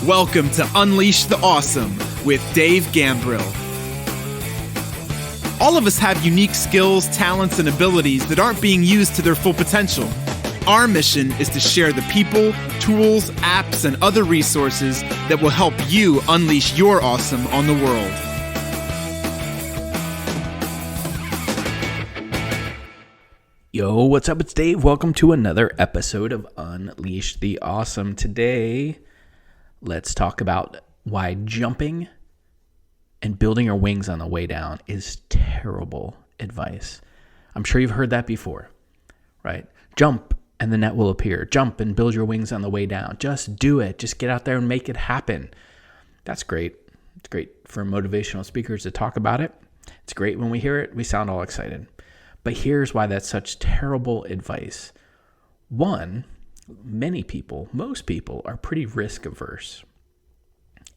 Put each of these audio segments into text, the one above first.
Welcome to Unleash the Awesome with Dave Gambrill. All of us have unique skills, talents, and abilities that aren't being used to their full potential. Our mission is to share the people, tools, apps, and other resources that will help you unleash your awesome on the world. Yo, what's up? It's Dave. Welcome to another episode of Unleash the Awesome. Today, let's talk about why jumping and building your wings on the way down is terrible advice. I'm sure you've heard that before, right? Jump and the net will appear. Jump and build your wings on the way down. Just do it. Just get out there and make it happen. That's great. It's great for motivational speakers to talk about it. It's great when we hear it. We sound all excited. But here's why that's such terrible advice. One, most people are pretty risk averse.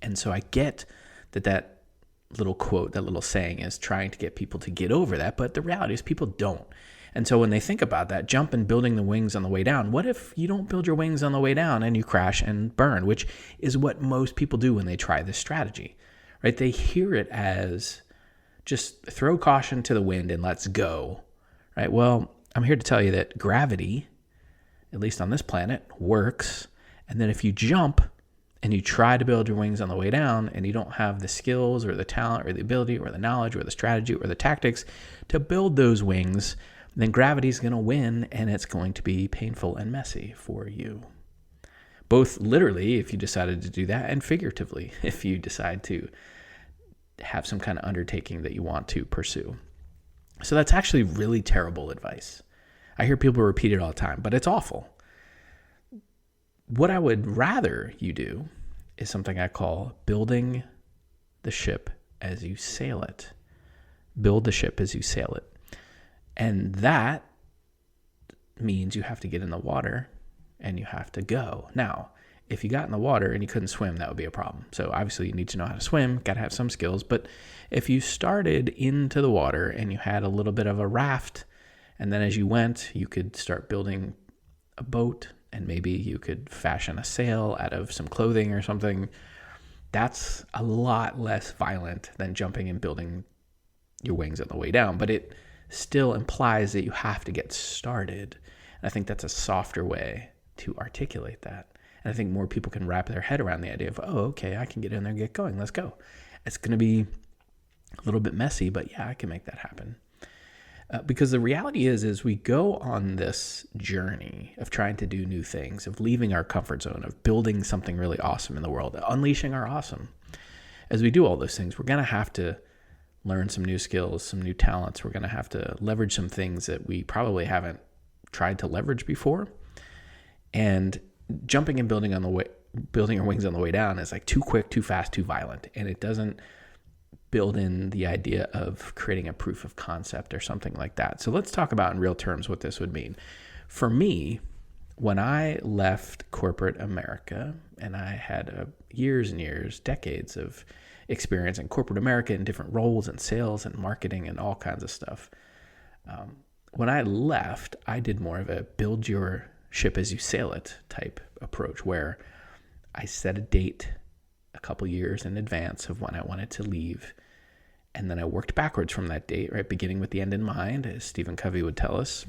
And so I get that little quote, that little saying is trying to get people to get over that. But the reality is people don't. And so when they think about that, jump and building the wings on the way down, what if you don't build your wings on the way down and you crash and burn, which is what most people do when they try this strategy, right? They hear it as just throw caution to the wind and let's go, right? Well, I'm here to tell you that gravity, at least on this planet, works. And then if you jump and you try to build your wings on the way down and you don't have the skills or the talent or the ability or the knowledge or the strategy or the tactics to build those wings, then gravity is going to win and it's going to be painful and messy for you. Both literally, if you decided to do that, and figuratively, if you decide to have some kind of undertaking that you want to pursue. So that's actually really terrible advice. I hear people repeat it all the time, but it's awful. What I would rather you do is something I call building the ship as you sail it. Build the ship as you sail it. And that means you have to get in the water and you have to go. Now, if you got in the water and you couldn't swim, that would be a problem. So obviously you need to know how to swim, got to have some skills. But if you started into the water and you had a little bit of a raft, and then as you went, you could start building a boat and maybe you could fashion a sail out of some clothing or something, that's a lot less violent than jumping and building your wings on the way down. But it still implies that you have to get started. And I think that's a softer way to articulate that. And I think more people can wrap their head around the idea of, oh, okay, I can get in there and get going. Let's go. It's going to be a little bit messy, but yeah, I can make that happen. Because the reality is we go on this journey of trying to do new things, of leaving our comfort zone, of building something really awesome in the world, unleashing our awesome. As we do all those things, we're going to have to learn some new skills, some new talents. We're going to have to leverage some things that we probably haven't tried to leverage before. And jumping and building your wings on the way down is like too quick, too fast, too violent. And it doesn't build in the idea of creating a proof of concept or something like that. So let's talk about in real terms what this would mean. For me, when I left corporate America, and I had years and years, decades of experience in corporate America in different roles and sales and marketing and all kinds of stuff. When I left, I did more of a build your ship as you sail it type approach, where I set a date a couple years in advance of when I wanted to leave. And then I worked backwards from that date, right? Beginning with the end in mind, as Stephen Covey would tell us.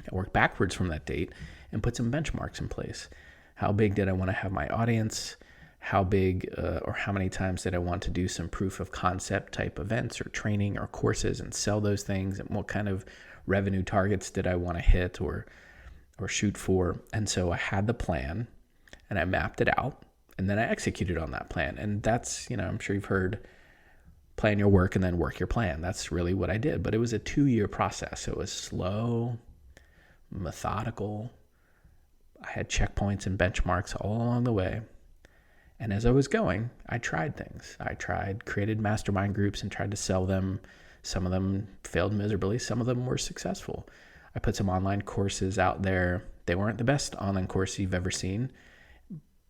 I worked backwards from that date and put some benchmarks in place. How big did I want to have my audience? How big or how many times did I want to do some proof of concept type events or training or courses and sell those things? And what kind of revenue targets did I want to hit or shoot for? And so I had the plan and I mapped it out and then I executed on that plan. And that's, I'm sure you've heard plan your work and then work your plan. That's really what I did. But it was a 2-year process. So it was slow, methodical. I had checkpoints and benchmarks all along the way. And as I was going, I tried things. Created mastermind groups and tried to sell them. Some of them failed miserably. Some of them were successful. I put some online courses out there. They weren't the best online course you've ever seen,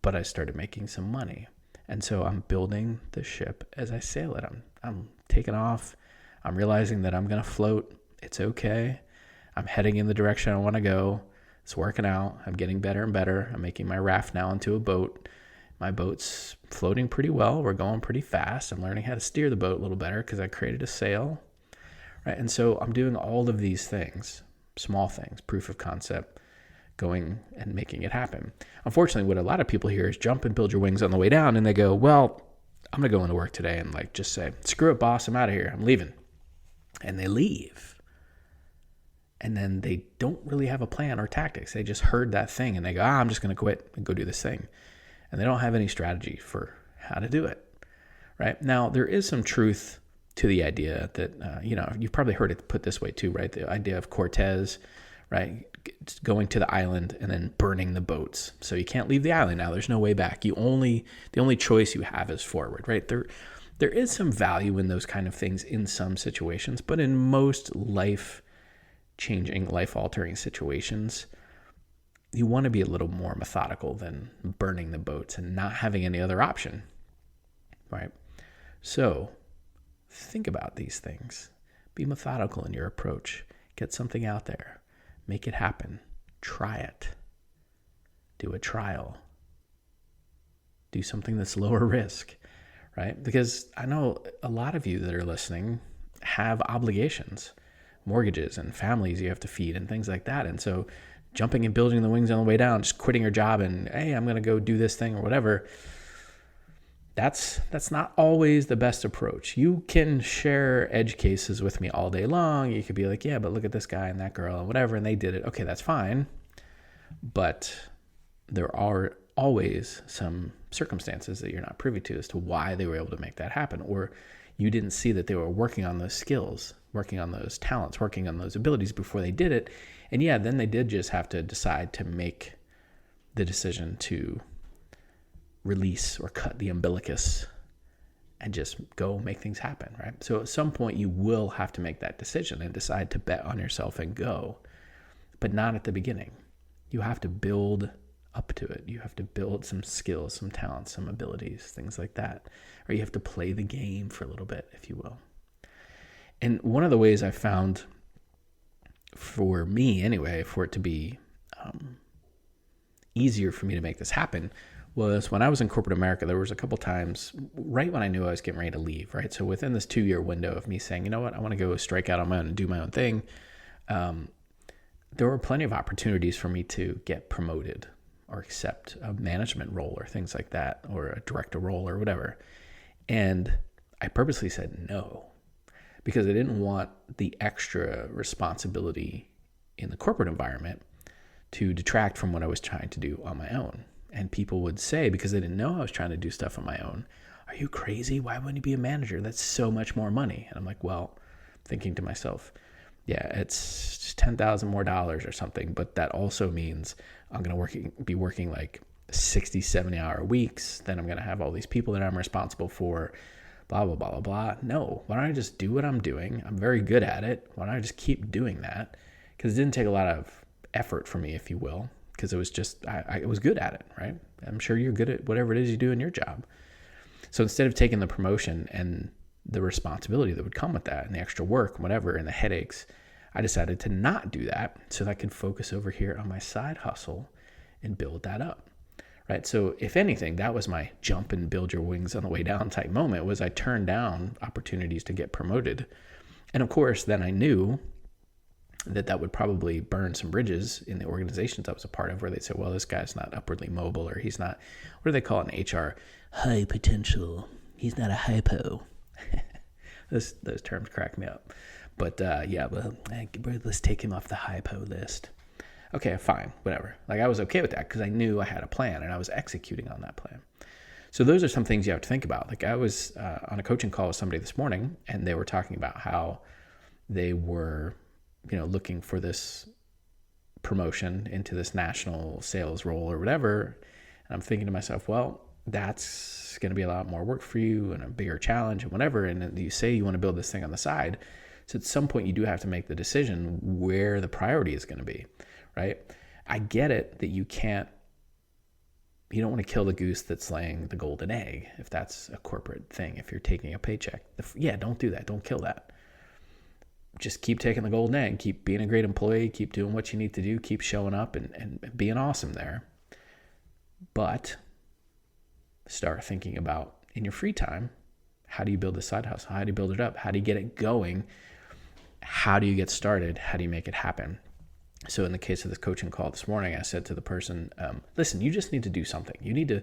but I started making some money. And so I'm building the ship as I sail it. I'm taking off. I'm realizing that I'm going to float. It's okay. I'm heading in the direction I want to go. It's working out. I'm getting better and better. I'm making my raft now into a boat. My boat's floating pretty well. We're going pretty fast. I'm learning how to steer the boat a little better because I created a sail, right? And so I'm doing all of these things, small things, proof of concept, going and making it happen. Unfortunately, what a lot of people hear is jump and build your wings on the way down, and they go, well, I'm going to go into work today and like just say, screw it, boss, I'm out of here. I'm leaving. And they leave. And then they don't really have a plan or tactics. They just heard that thing and they go, I'm just going to quit and go do this thing. And they don't have any strategy for how to do it, right? Now, there is some truth to the idea that, you've probably heard it put this way too, right? The idea of Cortez, right? Going to the island and then burning the boats. So you can't leave the island now. There's no way back. The only choice you have is forward, right? There is some value in those kind of things in some situations, but in most life-changing, life-altering situations, you want to be a little more methodical than burning the boats and not having any other option, right? So think about these things. Be methodical in your approach. Get something out there. Make it happen. Try it. Do a trial. Do something that's lower risk, right? Because I know a lot of you that are listening have obligations, mortgages and families you have to feed and things like that. And so jumping and building the wings on the way down, just quitting your job and, hey, I'm going to go do this thing or whatever, that's not always the best approach. You can share edge cases with me all day long. You could be like, yeah, but look at this guy and that girl and whatever, and they did it. Okay, that's fine. But there are always some circumstances that you're not privy to as to why they were able to make that happen. Or you didn't see that they were working on those skills, working on those talents, working on those abilities before they did it. And yeah, then they did just have to decide to make the decision to release or cut the umbilicus and just go make things happen, right? So at some point you will have to make that decision and decide to bet on yourself and go, but not at the beginning. You have to build up to it. You have to build some skills, some talents, some abilities, things like that. Or you have to play the game for a little bit, if you will. And one of the ways I found, for me anyway, for it to be easier for me to make this happen was when I was in corporate America. There was a couple times right when I knew I was getting ready to leave, right? So within this 2-year window of me saying, you know what, I want to go strike out on my own and do my own thing, there were plenty of opportunities for me to get promoted or accept a management role or things like that, or a director role or whatever. And I purposely said no, because I didn't want the extra responsibility in the corporate environment to detract from what I was trying to do on my own. And people would say, because they didn't know I was trying to do stuff on my own, are you crazy? Why wouldn't you be a manager? That's so much more money. And I'm like, well, thinking to myself, yeah, it's $10,000 more or something, but that also means I'm going to be working like 60, 70-hour weeks. Then I'm going to have all these people that I'm responsible for, blah, blah, blah, blah, blah. No, why don't I just do what I'm doing? I'm very good at it. Why don't I just keep doing that? Because it didn't take a lot of effort for me, if you will, because it was just, I was good at it, right? I'm sure you're good at whatever it is you do in your job. So instead of taking the promotion and the responsibility that would come with that and the extra work, whatever, and the headaches, I decided to not do that so that I could focus over here on my side hustle and build that up, right? So if anything, that was my jump and build your wings on the way down type moment, was I turned down opportunities to get promoted. And of course, then I knew that would probably burn some bridges in the organizations I was a part of, where they'd say, well, this guy's not upwardly mobile, or he's not, what do they call it in HR? High potential. He's not a hypo. Those terms crack me up. But let's take him off the hypo list. Okay, fine, whatever. Like, I was okay with that because I knew I had a plan and I was executing on that plan. So those are some things you have to think about. Like, I was on a coaching call with somebody this morning, and they were talking about how they were, looking for this promotion into this national sales role or whatever. And I'm thinking to myself, well, that's going to be a lot more work for you and a bigger challenge and whatever. And you say you want to build this thing on the side. So at some point you do have to make the decision where the priority is going to be, right? I get it that you don't want to kill the goose that's laying the golden egg, if that's a corporate thing, if you're taking a paycheck. Don't do that. Don't kill that. Just keep taking the golden egg, keep being a great employee, keep doing what you need to do, keep showing up and being awesome there. But start thinking about in your free time, how do you build this side hustle? How do you build it up? How do you get it going? How do you get started? How do you make it happen? So in the case of this coaching call this morning, I said to the person, listen, you just need to do something. You need to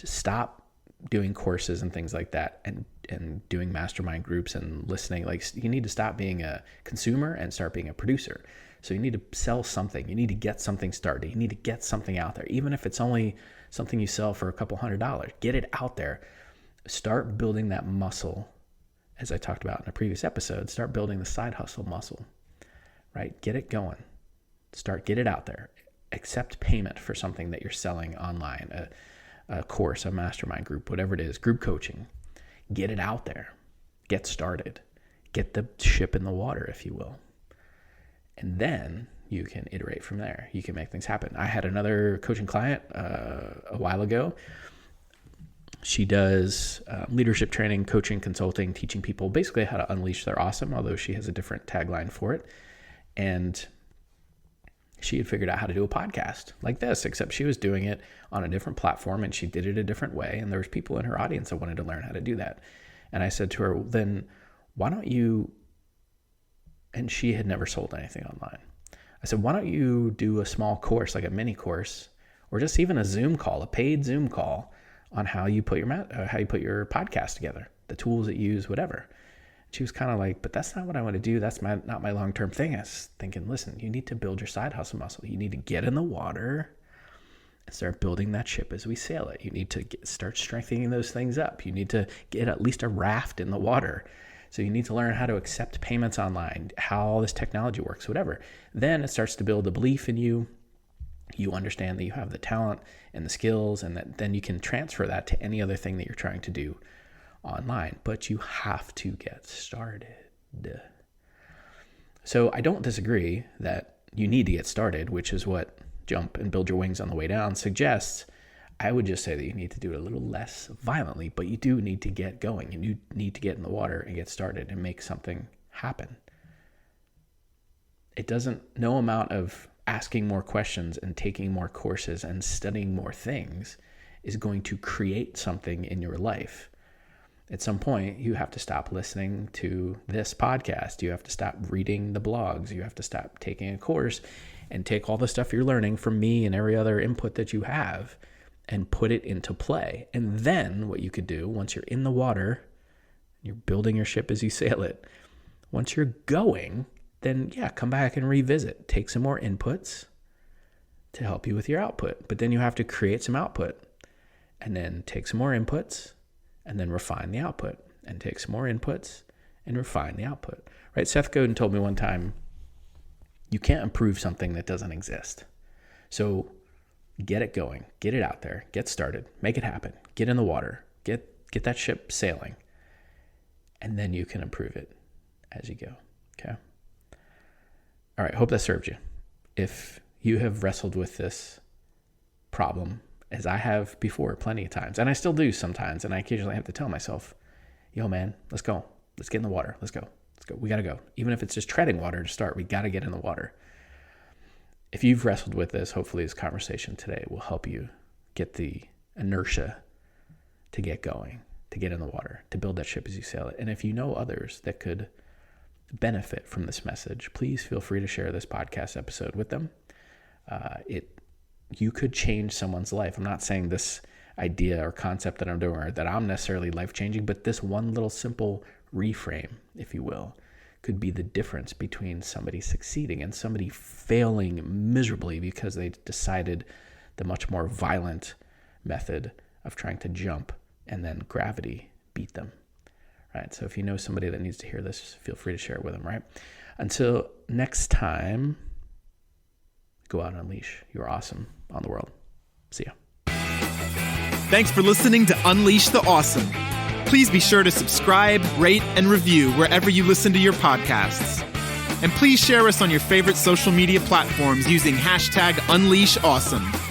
stop doing courses and things like that and doing mastermind groups and listening. Like, you need to stop being a consumer and start being a producer. So you need to sell something. You need to get something started. You need to get something out there. Even if it's only something you sell for a couple $100, get it out there. Start building that muscle. As I talked about in a previous episode, start building the side hustle muscle, right? Get it going. Get it out there. Accept payment for something that you're selling online, a course, a mastermind group, whatever it is, group coaching. Get it out there. Get started. Get the ship in the water, if you will. And then you can iterate from there. You can make things happen. I had another coaching client a while ago. She does leadership training, coaching, consulting, teaching people basically how to unleash their awesome, although she has a different tagline for it. And she had figured out how to do a podcast like this, except she was doing it on a different platform and she did it a different way. And there was people in her audience that wanted to learn how to do that. And I said to her, then why don't you, and she had never sold anything online. I said, why don't you do a small course, like a mini course, or just even a Zoom call, a paid Zoom call on how you put your podcast together, the tools that you use, whatever. She was kind of like, but that's not what I want to do. That's not my long-term thing. I was thinking, listen, you need to build your side hustle muscle. You need to get in the water and start building that ship as we sail it. You need to start strengthening those things up. You need to get at least a raft in the water. So you need to learn how to accept payments online, how all this technology works, whatever. Then it starts to build a belief in you. You understand that you have the talent and the skills, and that then you can transfer that to any other thing that you're trying to do online. But you have to get started. So I don't disagree that you need to get started, which is what Jump and Build Your Wings on the Way Down suggests. I would just say that you need to do it a little less violently, but you do need to get going. You need to get in the water and get started and make something happen. No amount of asking more questions and taking more courses and studying more things is going to create something in your life. At some point, you have to stop listening to this podcast. You have to stop reading the blogs. You have to stop taking a course and take all the stuff you're learning from me and every other input that you have and put it into play. And then what you could do, once you're in the water, you're building your ship as you sail it. Once you're going, then come back and revisit. Take some more inputs to help you with your output. But then you have to create some output and then take some more inputs and then refine the output and take some more inputs and refine the output, right? Seth Godin told me one time, you can't improve something that doesn't exist. So get it going, get it out there, get started, make it happen, get in the water, get that ship sailing, and then you can improve it as you go, okay? All right, hope that served you. If you have wrestled with this problem, as I have before plenty of times, and I still do sometimes, and I occasionally have to tell myself, yo, man, let's go. Let's get in the water. Let's go. We got to go. Even if it's just treading water to start, we got to get in the water. If you've wrestled with this, hopefully this conversation today will help you get the inertia to get going, to get in the water, to build that ship as you sail it. And if you know others that could benefit from this message, please feel free to share this podcast episode with them. You could change someone's life. I'm not saying this idea or concept that I'm doing or that I'm necessarily life-changing, but this one little simple reframe, if you will, could be the difference between somebody succeeding and somebody failing miserably because they decided the much more violent method of trying to jump and then gravity beat them. Right? So if you know somebody that needs to hear this, feel free to share it with them, right? Until next time, go out and unleash your awesome on the world. See ya. Thanks for listening to Unleash the Awesome. Please be sure to subscribe, rate, and review wherever you listen to your podcasts. And please share us on your favorite social media platforms using #UnleashAwesome.